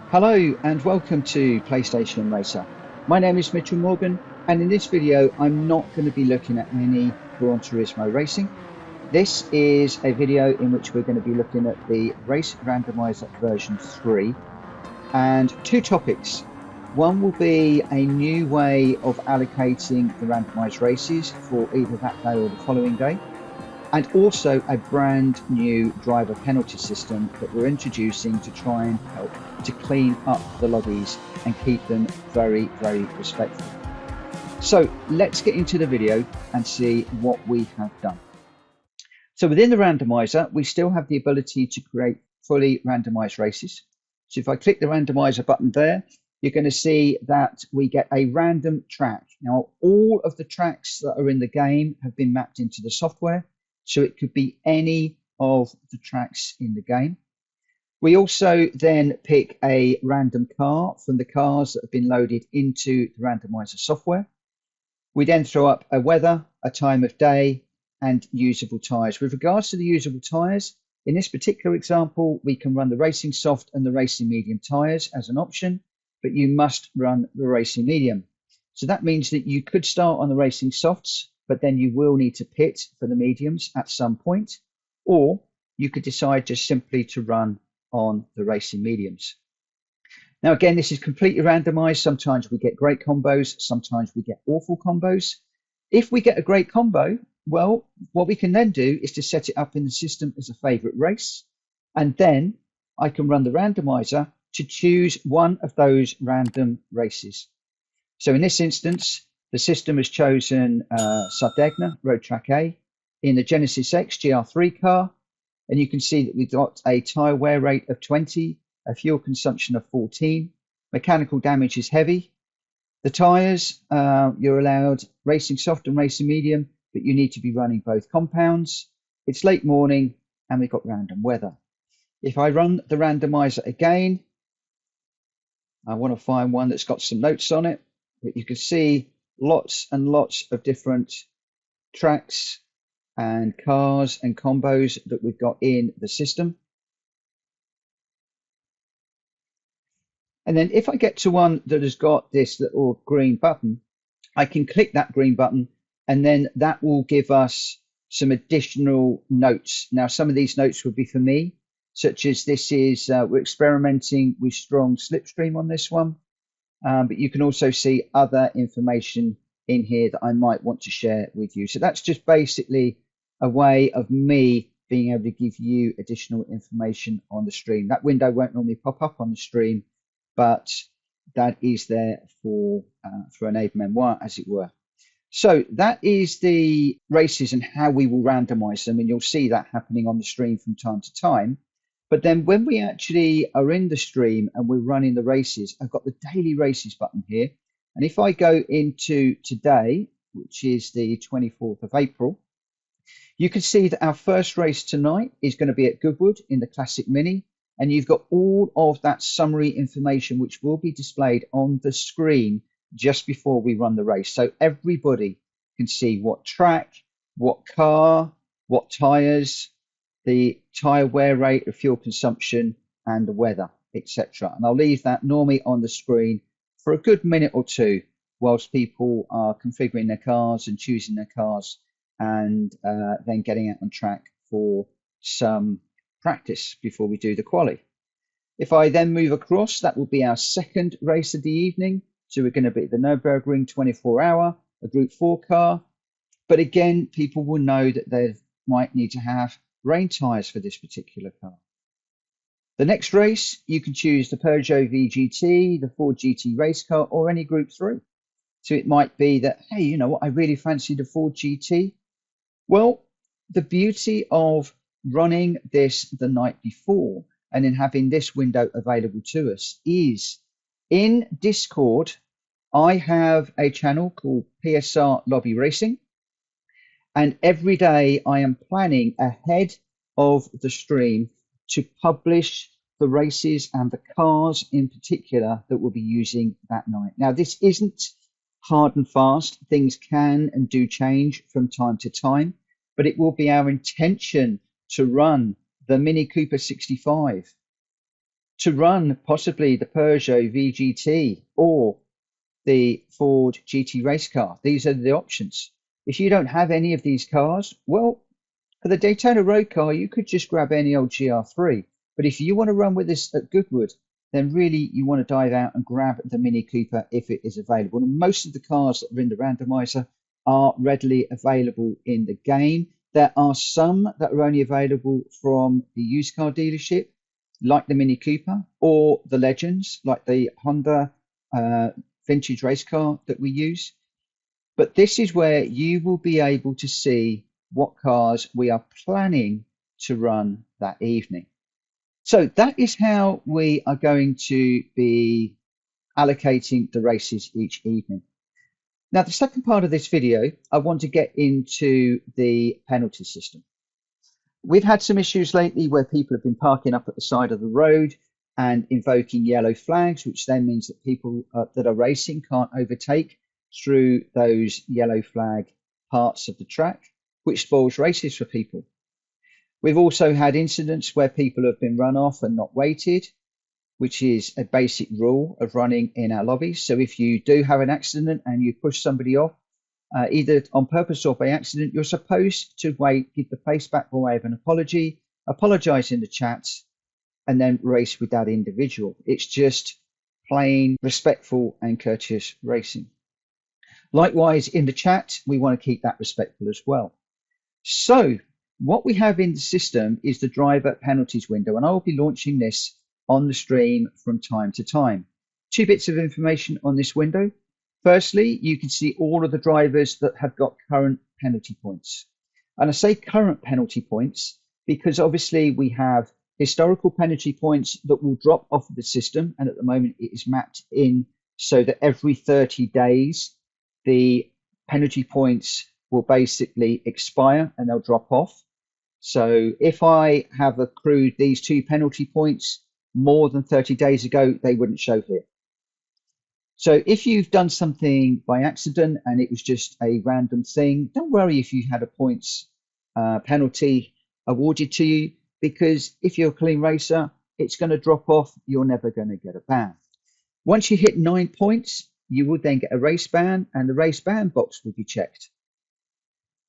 Hello and welcome to PlayStation Racer. My name is Mitchell Morgan, and in this video I'm not going to be looking at any Gran Turismo racing. This is a video in which we're going to be looking at the Race Randomizer version 3 and two topics. One will be a new way of allocating the randomized races for either that day or the following day, and also a brand new driver penalty system that we're introducing to try and help to clean up the lobbies and keep them very, very respectful. So let's get into the video and see what we have done. So within the randomizer, we still have the ability to create fully randomized races. So if I click the randomizer button there, you're going to see that we get a random track. Now, all of the tracks that are in the game have been mapped into the software. So it could be any of the tracks in the game. We also then pick a random car from the cars that have been loaded into the randomizer software. We then throw up a weather, a time of day, and usable tyres. With regards to the usable tyres, in this particular example, we can run the racing soft and the racing medium tyres as an option, but you must run the racing medium. So that means that you could start on the racing softs, but then you will need to pit for the mediums at some point, or you could decide just simply to run on the racing mediums. Now, again, this is completely randomized. Sometimes we get great combos, sometimes we get awful combos. If we get a great combo, well, what we can then do is to set it up in the system as a favorite race, and then I can run the randomizer to choose one of those random races. So in this instance, the system has chosen Sardegna Road Track A in the Genesis X GR3 car, and you can see that we've got a tyre wear rate of 20, a fuel consumption of 14, mechanical damage is heavy. The tyres, you're allowed racing soft and racing medium, but you need to be running both compounds. It's late morning, and we've got random weather. If I run the randomizer again, I want to find one that's got some notes on it, but you can see lots and lots of different tracks and cars and combos that we've got in the system. And then if I get to one that has got this little green button, I can click that green button, and then that will give us some additional notes. Now, some of these notes would be for me, such as this is, we're experimenting with strong slipstream on this one. But you can also see other information in here that I might want to share with you. So that's just basically a way of me being able to give you additional information on the stream. That window won't normally pop up on the stream, but that is there for an aide-memoire, as it were. So that is the races and how we will randomize them, and you'll see that happening on the stream from time to time. But then when we actually are in the stream and we're running the races, I've got the daily races button here. And if I go into today, which is the 24th of April, you can see that our first race tonight is going to be at Goodwood in the Classic Mini. And you've got all of that summary information, which will be displayed on the screen just before we run the race. So everybody can see what track, what car, what tyres, the tyre wear rate, the fuel consumption, and the weather, etc. And I'll leave that normally on the screen for a good minute or two whilst people are configuring their cars and choosing their cars, and then getting out on track for some practice before we do the quali. If I then move across, that will be our second race of the evening. So we're going to be at the Nürburgring 24-hour, a Group 4 car. But again, people will know that they might need to have rain tyres for this particular car. The next race, you can choose the Peugeot VGT, the Ford GT race car, or any Group 3. So it might be that, hey, you know what, I really fancy the Ford GT. Well, the beauty of running this the night before and then having this window available to us is in Discord, I have a channel called PSR Lobby Racing. And every day I am planning ahead of the stream to publish the races and the cars in particular that we'll be using that night. Now, this isn't hard and fast. Things can and do change from time to time, but it will be our intention to run the Mini Cooper 65 to run possibly the Peugeot VGT or the Ford GT race car. These are the options. If you don't have any of these cars, well, for the Daytona road car, you could just grab any old GR3. But if you want to run with this at Goodwood, then really you want to dive out and grab the Mini Cooper if it is available. And most of the cars that are in the randomizer are readily available in the game. There are some that are only available from the used car dealership, like the Mini Cooper, or the Legends, like the Honda vintage race car that we use. But this is where you will be able to see what cars we are planning to run that evening. So that is how we are going to be allocating the races each evening. Now, the second part of this video, I want to get into the penalty system. We've had some issues lately where people have been parking up at the side of the road and invoking yellow flags, which then means that people that are racing can't overtake through those yellow flag parts of the track, which spoils races for people. We've also had incidents where people have been run off and not waited, which is a basic rule of running in our lobbies. So if you do have an accident and you push somebody off, either on purpose or by accident, you're supposed to wait, give the place back by way of an apology, apologize in the chat, and then race with that individual. It's just plain respectful and courteous racing. Likewise, in the chat, we want to keep that respectful as well. So what we have in the system is the driver penalties window, and I'll be launching this on the stream from time to time. 2 bits of information on this window. Firstly, you can see all of the drivers that have got current penalty points. And I say current penalty points because obviously we have historical penalty points that will drop off of the system. And at the moment it is mapped in so that every 30 days, the penalty points will basically expire and they'll drop off. So if I have accrued these 2 penalty points more than 30 days ago, they wouldn't show here. So if you've done something by accident and it was just a random thing, don't worry if you had a points penalty awarded to you, because if you're a clean racer, it's going to drop off. You're never going to get a ban. Once you hit 9 points, you will then get a race ban, and the race ban box will be checked.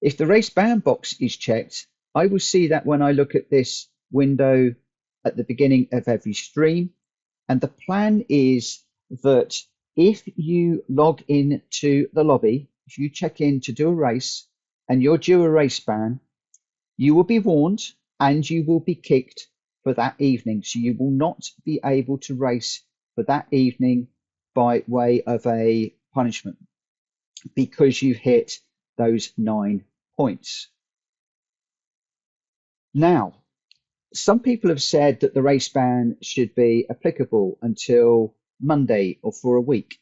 If the race ban box is checked, I will see that when I look at this window at the beginning of every stream. And the plan is that if you log in to the lobby, if you check in to do a race and you're due a race ban, you will be warned and you will be kicked for that evening. So you will not be able to race for that evening by way of a punishment because you hit those 9 points. Now, some people have said that the race ban should be applicable until Monday or for a week.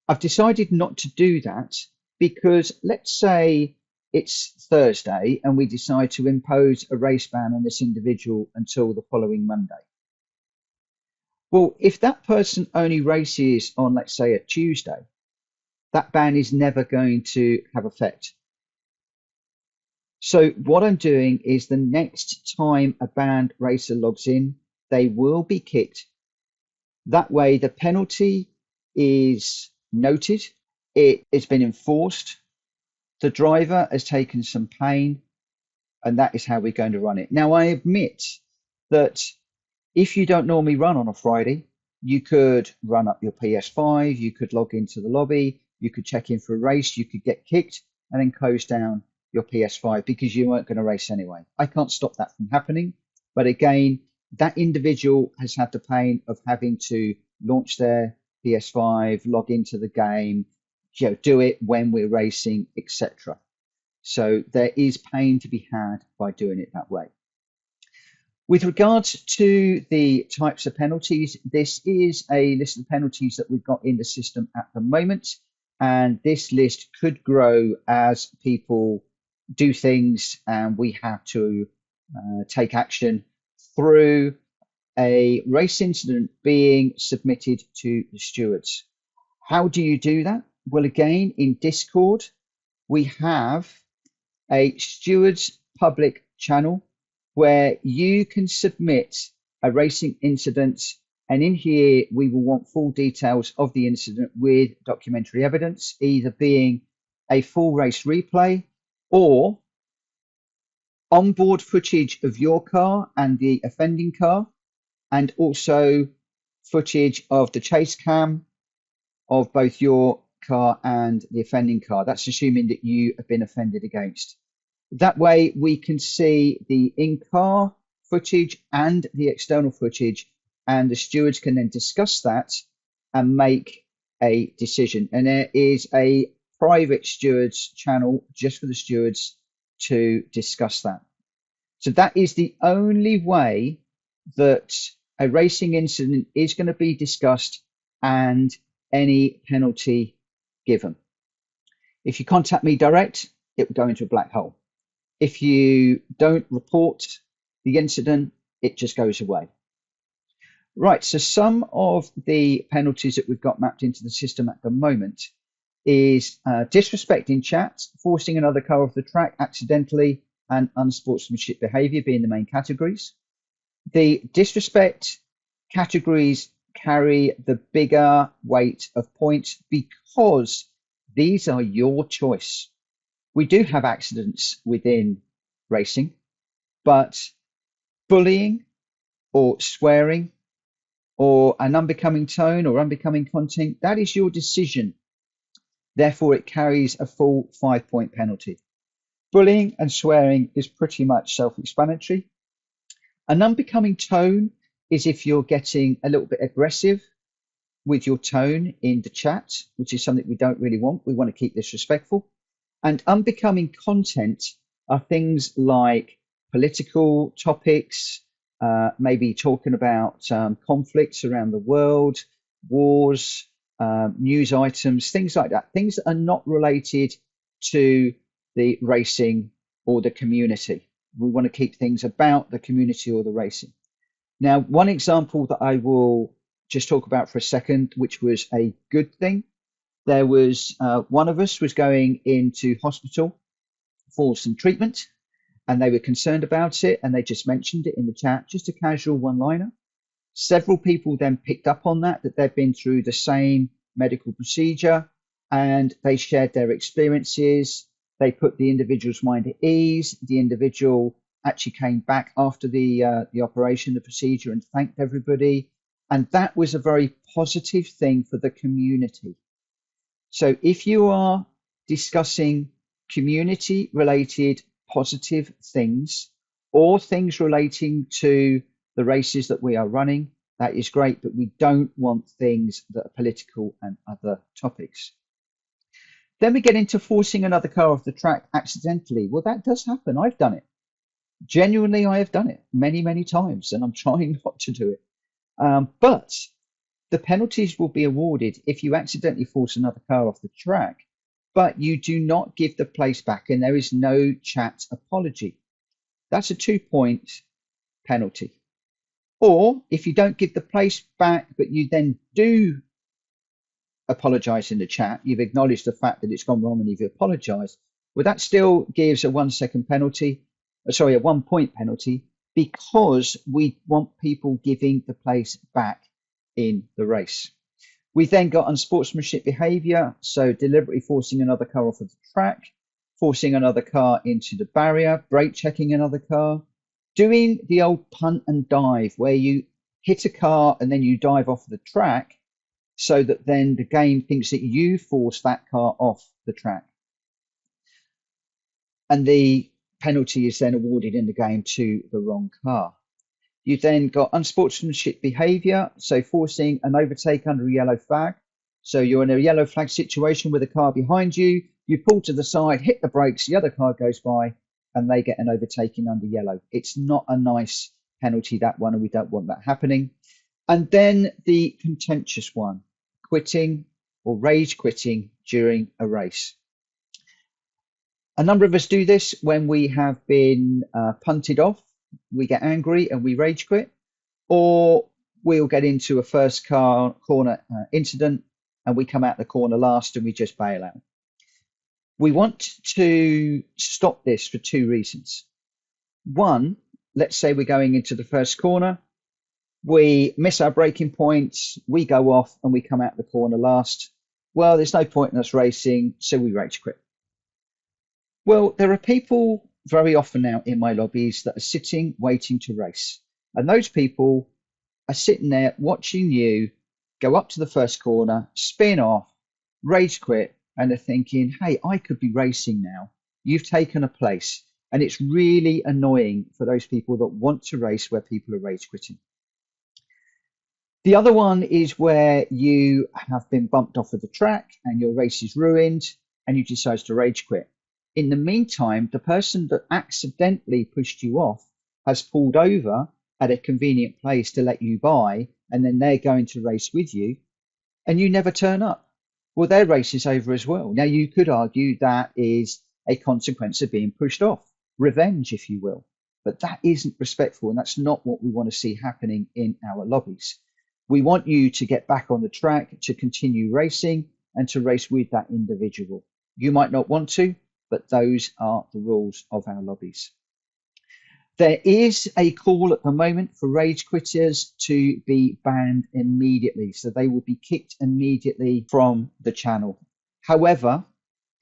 I've decided not to do that because let's say it's Thursday and we decide to impose a race ban on this individual until the following Monday. Well, if that person only races on, let's say, a Tuesday, that ban is never going to have effect. So what I'm doing is the next time a banned racer logs in, they will be kicked. That way the penalty is noted, it's been enforced, the driver has taken some pain, and that is how we're going to run it. Now, I admit that if you don't normally run on a Friday, you could run up your PS5, you could log into the lobby, you could check in for a race, you could get kicked and then close down your PS5 because you weren't going to race anyway. I can't stop that from happening. But again, that individual has had the pain of having to launch their PS5, log into the game, do it when we're racing, etc. So there is pain to be had by doing it that way. With regards to the types of penalties, this is a list of penalties that we've got in the system at the moment. And this list could grow as people do things and we have to take action through a race incident being submitted to the stewards. How do you do that? Well, again, in Discord, we have a stewards public channel where you can submit a racing incident, and in here we will want full details of the incident with documentary evidence, either being a full race replay or onboard footage of your car and the offending car, and also footage of the chase cam of both your car and the offending car. That's assuming that you have been offended against. That way we can see the in-car footage and the external footage, and the stewards can then discuss that and make a decision. And there is a private stewards channel just for the stewards to discuss that. So that is the only way that a racing incident is going to be discussed and any penalty given. If you contact me direct, it will go into a black hole. If you don't report the incident, it just goes away. Right, so some of the penalties that we've got mapped into the system at the moment is disrespect in chat, forcing another car off the track accidentally, and unsportsmanship behaviour being the main categories. The disrespect categories carry the bigger weight of points because these are your choice. We do have accidents within racing, but bullying or swearing or an unbecoming tone or unbecoming content, that is your decision. Therefore, it carries a full 5-point penalty. Bullying and swearing is pretty much self-explanatory. An unbecoming tone is if you're getting a little bit aggressive with your tone in the chat, which is something we don't really want. We want to keep this respectful. And unbecoming content are things like political topics, maybe talking about conflicts around the world, wars, news items, things like that, things that are not related to the racing or the community. We want to keep things about the community or the racing. Now, one example that I will just talk about for a second, which was a good thing. There was one of us was going into hospital for some treatment, and they were concerned about it, and they just mentioned it in the chat, just a casual one-liner. Several people then picked up on that they've been through the same medical procedure, and they shared their experiences. They put the individual's mind at ease. The individual actually came back after the operation, the procedure, and thanked everybody. And that was a very positive thing for the community. So if you are discussing community-related positive things or things relating to the races that we are running, that is great, but we don't want things that are political and other topics. Then we get into forcing another car off the track accidentally. Well, that does happen. I've done it. Genuinely, I have done it many, many times, and I'm trying not to do it. But the penalties will be awarded if you accidentally force another car off the track, but you do not give the place back and there is no chat apology. That's a 2-point penalty. Or if you don't give the place back, but you then do apologize in the chat, you've acknowledged the fact that it's gone wrong and you've apologized, well, that still gives a 1-second penalty, sorry, a 1-point penalty, because we want people giving the place back in the race. We then got unsportsmanship behavior, so deliberately forcing another car off of the track, forcing another car into the barrier, brake checking another car, doing the old punt and dive where you hit a car and then you dive off the track so that then the game thinks that you forced that car off the track. And the penalty is then awarded in the game to the wrong car. You then got unsportsmanship behavior, so forcing an overtake under a yellow flag. So you're in a yellow flag situation with a car behind you, you pull to the side, hit the brakes, the other car goes by, and they get an overtaking under yellow. It's not a nice penalty, that one, and we don't want that happening. And then the contentious one, quitting or rage quitting during a race. A number of us do this when we have been punted off. We get angry and we rage quit, or we'll get into a first corner incident and we come out the corner last and we just bail out. We want to stop this for 2 reasons. One, let's say we're going into the first corner We miss our braking points, we go off and we come out the corner last. Well, there's no point in us racing, so we rage quit. Well, there are people very often now in my lobbies that are sitting waiting to race. And those people are sitting there watching you go up to the first corner, spin off, rage quit, and they're thinking, hey, I could be racing now. You've taken a place. And it's really annoying for those people that want to race where people are rage quitting. The other one is where you have been bumped off of the track and your race is ruined and you decide to rage quit. In the meantime, the person that accidentally pushed you off has pulled over at a convenient place to let you by, and then they're going to race with you, and you never turn up. Well, their race is over as well. Now, you could argue that is a consequence of being pushed off, revenge, if you will, but that isn't respectful, and that's not what we want to see happening in our lobbies. We want you to get back on the track, to continue racing, and to race with that individual. You might not want to, but those are the rules of our lobbies. There is a call at the moment for rage quitters to be banned immediately, so they will be kicked immediately from the channel. However,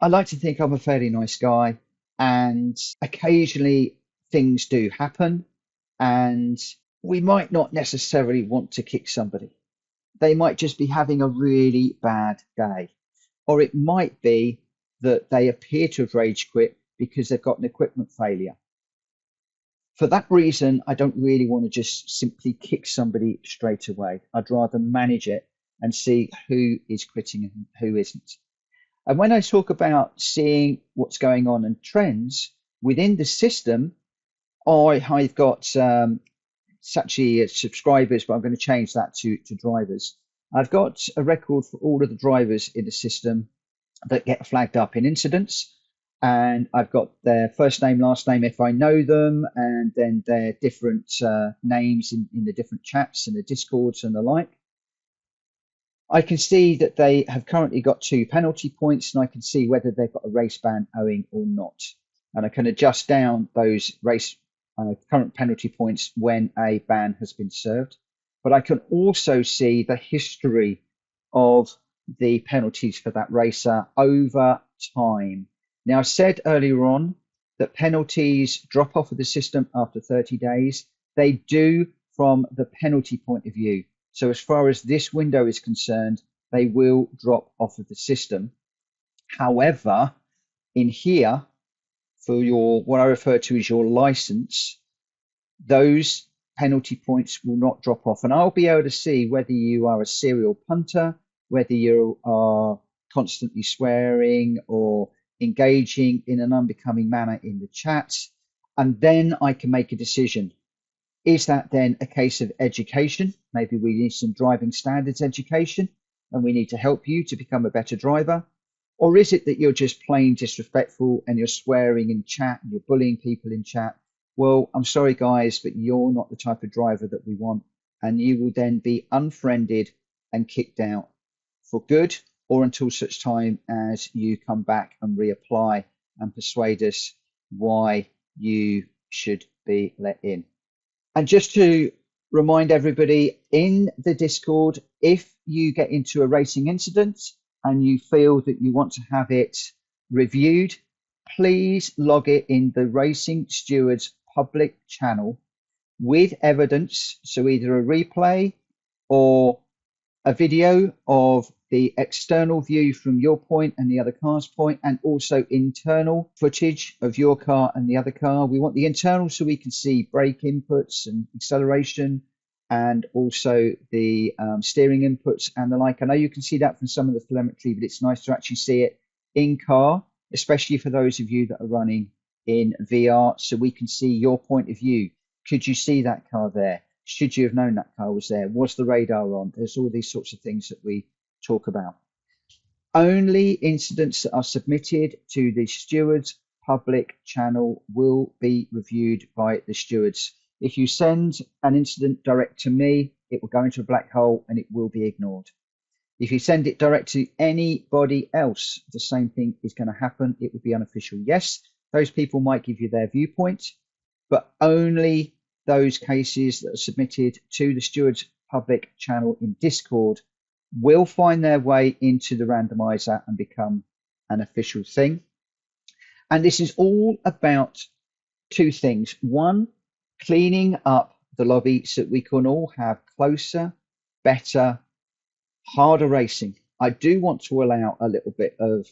I like to think I'm a fairly nice guy, and occasionally things do happen, and we might not necessarily want to kick somebody. They might just be having a really bad day, or it might be that they appear to have rage quit because they've got an equipment failure. For that reason, I don't really want to just simply kick somebody straight away. I'd rather manage it and see who is quitting and who isn't. And when I talk about seeing what's going on and trends within the system, I've got it's actually subscribers, but I'm going to change that to drivers. I've got a record for all of the drivers in the system that get flagged up in incidents, and I've got their first name, last name if I know them, and then their different names in the different chats and the discords and the like. I can see that they have currently got 2 penalty points, and I can see whether they've got a race ban owing or not, and I can adjust down those race current penalty points when a ban has been served. But I can also see the history of the penalties for that racer over time. Now, I said earlier on that penalties drop off of the system after 30 days. They do from the penalty point of view. So as far as this window is concerned, they will drop off of the system. However, in here, for your what I refer to as your license, those penalty points will not drop off. And I'll be able to see whether you are a serial punter, whether you are constantly swearing or engaging in an unbecoming manner in the chat. And then I can make a decision. Is that then a case of education? Maybe we need some driving standards education and we need to help you to become a better driver. Or is it that you're just plain disrespectful and you're swearing in chat and you're bullying people in chat? Well, I'm sorry, guys, but you're not the type of driver that we want. And you will then be unfriended and kicked out for good, or until such time as you come back and reapply and persuade us why you should be let in. And just to remind everybody in the Discord, if you get into a racing incident and you feel that you want to have it reviewed, please log it in the Racing Stewards public channel with evidence. So either a replay or a video of the external view from your point and the other car's point, and also internal footage of your car and the other car. We want the internal so we can see brake inputs and acceleration, and also the steering inputs and the like. I know you can see that from some of the telemetry, but it's nice to actually see it in car, especially for those of you that are running in VR, so we can see your point of view. Could you see that car there? Should you have known that car was there? Was the radar on? There's all these sorts of things that we talk about. Only incidents that are submitted to the stewards public channel will be reviewed by the stewards. If you send an incident direct to me, it will go into a black hole and it will be ignored. If you send it direct to anybody else, the same thing is going to happen. It will be unofficial. Yes, those people might give you their viewpoint, but only those cases that are submitted to the Stewards Public channel in Discord will find their way into the randomizer and become an official thing. And this is all about two things. One, cleaning up the lobby so that we can all have closer, better, harder racing. I do want to allow a little bit of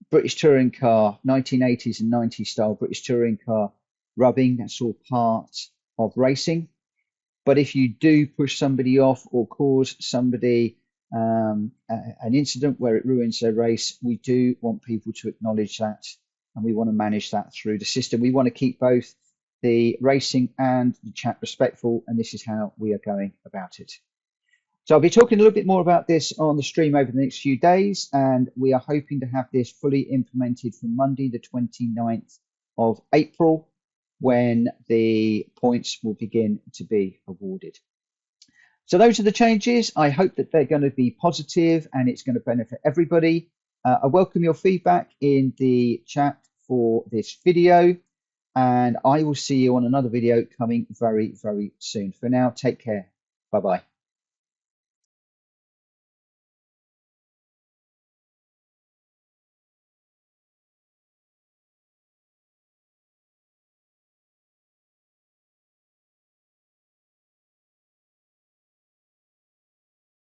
British touring car, 1980s and 90s style British touring car rubbing. That's all part of racing. But if you do push somebody off or cause somebody an incident where it ruins their race, we do want people to acknowledge that, and we want to manage that through the system. We want to keep both the racing and the chat respectful, and this is how we are going about it. So I'll be talking a little bit more about this on the stream over the next few days, and we are hoping to have this fully implemented from Monday, the 29th of April, when the points will begin to be awarded. So those are the changes. I hope that they're going to be positive and it's going to benefit everybody. I welcome your feedback in the chat for this video, and I will see you on another video coming very, very soon. For now, take care. Bye-bye.